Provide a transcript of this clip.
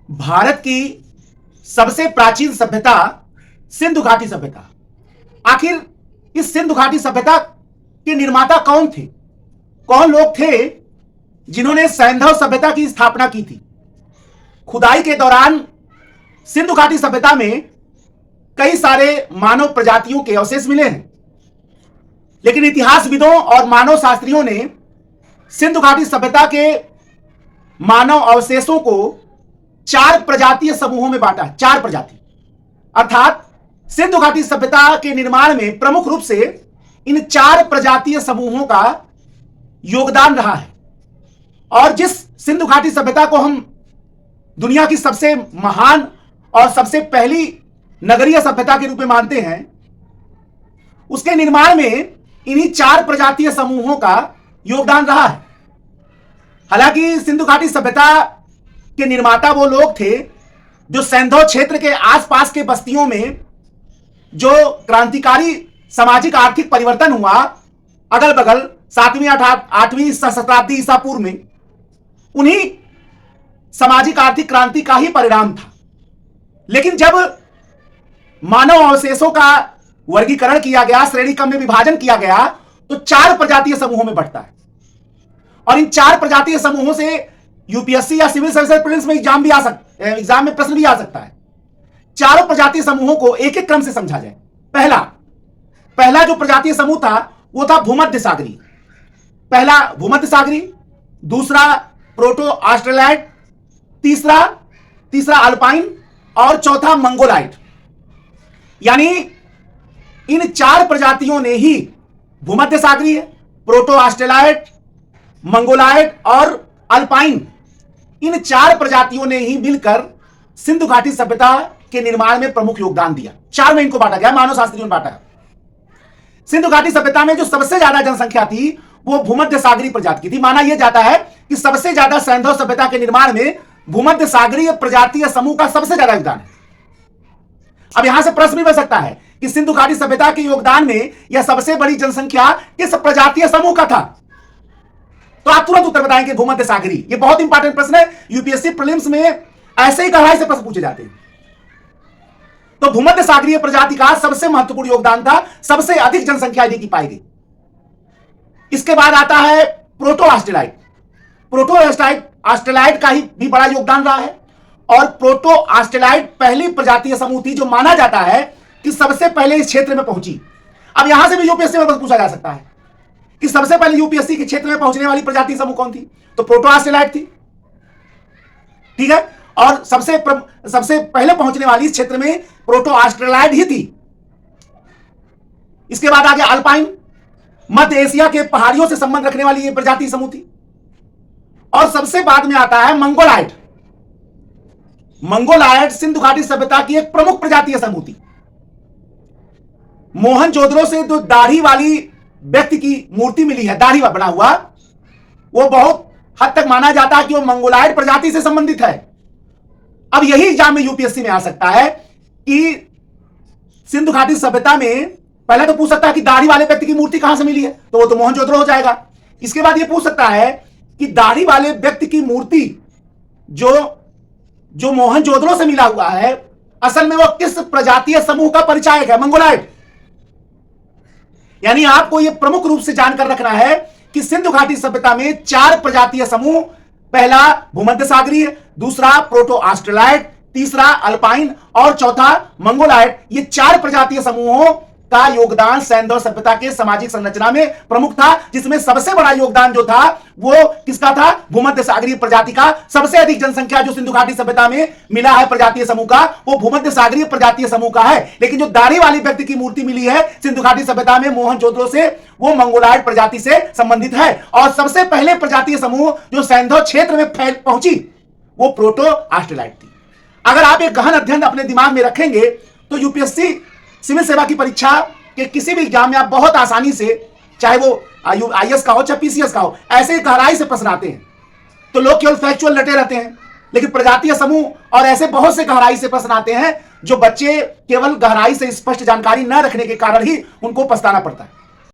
भारत की सबसे प्राचीन सभ्यता सिंधु घाटी सभ्यता। आखिर इस सिंधु घाटी सभ्यता के निर्माता कौन थे? कौन लोग थे जिन्होंने सैंधव सभ्यता की स्थापना की थी? खुदाई के दौरान सिंधु घाटी सभ्यता में कई सारे मानव प्रजातियों के अवशेष मिले हैं, लेकिन इतिहासविदों और मानव शास्त्रियों ने सिंधु घाटी सभ्यता के मानव अवशेषों को 4 प्रजातीय समूहों में बांटा है। 4 प्रजाति, अर्थात सिंधु घाटी सभ्यता के निर्माण में प्रमुख रूप से इन 4 प्रजातीय समूहों का योगदान रहा है। और जिस सिंधु घाटी सभ्यता को हम दुनिया की सबसे महान और सबसे पहली नगरीय सभ्यता के रूप में मानते हैं, उसके निर्माण में इन्हीं 4 प्रजातीय समूहों का योगदान रहा है। हालांकि सिंधु घाटी सभ्यता के निर्माता वो लोग थे जो सैंधव क्षेत्र के आसपास के बस्तियों में जो क्रांतिकारी सामाजिक आर्थिक परिवर्तन हुआ अगल बगल 7वीं 8वीं शताब्दी ईसा पूर्व में, उन्हीं सामाजिक आर्थिक क्रांति का ही परिणाम था। लेकिन जब मानव अवशेषों का वर्गीकरण किया गया, श्रेणी क्रम में विभाजन किया गया, तो 4 प्रजातीय समूहों में बढ़ता है। और इन 4 प्रजातीय समूहों से यूपीएससी या सिविल सर्विसेज प्रीलिम्स में एग्जाम में प्रश्न भी आ सकता है। चारों प्रजातीय समूहों को एक एक क्रम से समझा जाए। पहला जो प्रजातीय समूह था वो था भूमध्य सागरी। पहला भूमध्य सागरी, दूसरा प्रोटो ऑस्ट्रेलाइट, तीसरा अल्पाइन और चौथा मंगोलाइट। यानी इन 4 प्रजातियों ने ही भूमध्य सागरी, प्रोटो ऑस्ट्रेलाइट, मंगोलाइट और अल्पाइन, इन 4 प्रजातियों ने ही मिलकर सिंधु घाटी सभ्यता के निर्माण में प्रमुख योगदान दिया। 4 में इनको बांटा गया, मानव शास्त्रियों ने बांटा। सिंधु घाटी सभ्यता में जो सबसे ज्यादा जनसंख्या थी वो भूमध्य सागरी प्रजाति की थी। माना यह जाता है कि सबसे ज्यादा सैंधव सभ्यता के निर्माण में भूमध्य सागरीय प्रजातीय समूह का सबसे ज्यादा योगदान है। अब यहां से प्रश्न भी बन सकता है कि सिंधु घाटी सभ्यता के योगदान में यह सबसे बड़ी जनसंख्या किस प्रजातीय समूह का था? तो आप तुरंत उत्तर बताएंगे भूमध्य सागरी। यह बहुत इंपॉर्टेंट प्रश्न है, यूपीएससी प्रीलिम्स में ऐसे ही गहराई से प्रश्न पूछे जाते हैं। तो भूमध्य सागरीय प्रजाति का सबसे महत्वपूर्ण योगदान था, सबसे अधिक जनसंख्या इनकी पाई गई। इसके बाद आता है प्रोटो ऑस्ट्रेलाइट। प्रोटो ऑस्ट्रेलाइट का ही भी बड़ा योगदान रहा है। और प्रोटो ऑस्ट्रेलाइट पहली प्रजातीय समूह थी जो माना जाता है कि सबसे पहले इस क्षेत्र में पहुंची। अब यहां से भी यूपीएससी में पूछा जा सकता है कि सबसे पहले यूपीएससी के क्षेत्र में पहुंचने वाली प्रजातीय समूह कौन थी? तो प्रोटो ऑस्ट्रेलाइट थी, ठीक है। और सबसे पहले पहुंचने वाली इस क्षेत्र में प्रोटो ऑस्ट्रेलाइट ही थी। इसके बाद आ गया अल्पाइन, मध्य एशिया के पहाड़ियों से संबंध रखने वाली यह प्रजातीय समूह थी। और सबसे बाद में आता है मंगोलाइट। मंगोलाइट सिंधु घाटी सभ्यता की एक प्रमुख प्रजातीय समूह थी। मोहनजोदड़ो से जो दाढ़ी वाली व्यक्ति की मूर्ति मिली है, दाढ़ी बना हुआ, वो बहुत हद तक माना जाता है कि वो मंगोलाइट प्रजाति से संबंधित है। अब यही एग्जाम में यूपीएससी में आ सकता है कि सिंधु घाटी सभ्यता में पहले तो पूछ सकता है कि दाढ़ी वाले व्यक्ति की मूर्ति कहां से मिली है, तो वो तो मोहनजोदड़ो हो जाएगा। इसके बाद ये पूछ सकता है कि दाढ़ी वाले व्यक्ति की मूर्ति जो मोहनजोदड़ो से मिला हुआ है, असल में वो किस प्रजातीय समूह का परिचायक है? मंगोलाइट। यानी आपको यह प्रमुख रूप से जानकर रखना है कि सिंधु घाटी सभ्यता में 4 प्रजातीय समूह, पहला भूमध्य सागरीय, दूसरा प्रोटो ऑस्ट्रेलाइट, तीसरा अल्पाइन और चौथा मंगोलाइट, ये 4 प्रजातीय समूहों का योगदान सैंधव सभ्यता के सामाजिक संरचना में प्रमुख था। जिसमें सबसे बड़ा योगदान जो था वो किसका था? भूमध्य सागरीय प्रजाति का। सबसे अधिक जनसंख्या जो सिंधु घाटी सभ्यता में मिला है प्रजातीय समूह का, वो भूमध्य सागरीय प्रजातीय समूह का है। लेकिन जो दाढ़ी वाली व्यक्ति की मूर्ति मिली है सिंधु घाटी सभ्यता में मोहनजोदड़ो से, वो मंगोलाइट प्रजाति से संबंधित है। और सबसे पहले प्रजातीय समूह जो सैंधव क्षेत्र में पहुंची वो प्रोटो ऑस्ट्रेलाइट थी। अगर आप एक गहन अध्ययन अपने दिमाग में रखेंगे तो यूपीएससी सिविल सेवा की परीक्षा के किसी भी एग्जाम में आप बहुत आसानी से, चाहे वो आईएएस का हो चाहे पीसीएस का हो, ऐसे गहराई से प्रश्न आते हैं। तो लोग केवल फैक्चुअल रटे रहते हैं, लेकिन प्रजातीय समूह और ऐसे बहुत से गहराई से प्रश्न आते हैं जो बच्चे केवल गहराई से स्पष्ट जानकारी न रखने के कारण ही उनको पछताना पड़ता है।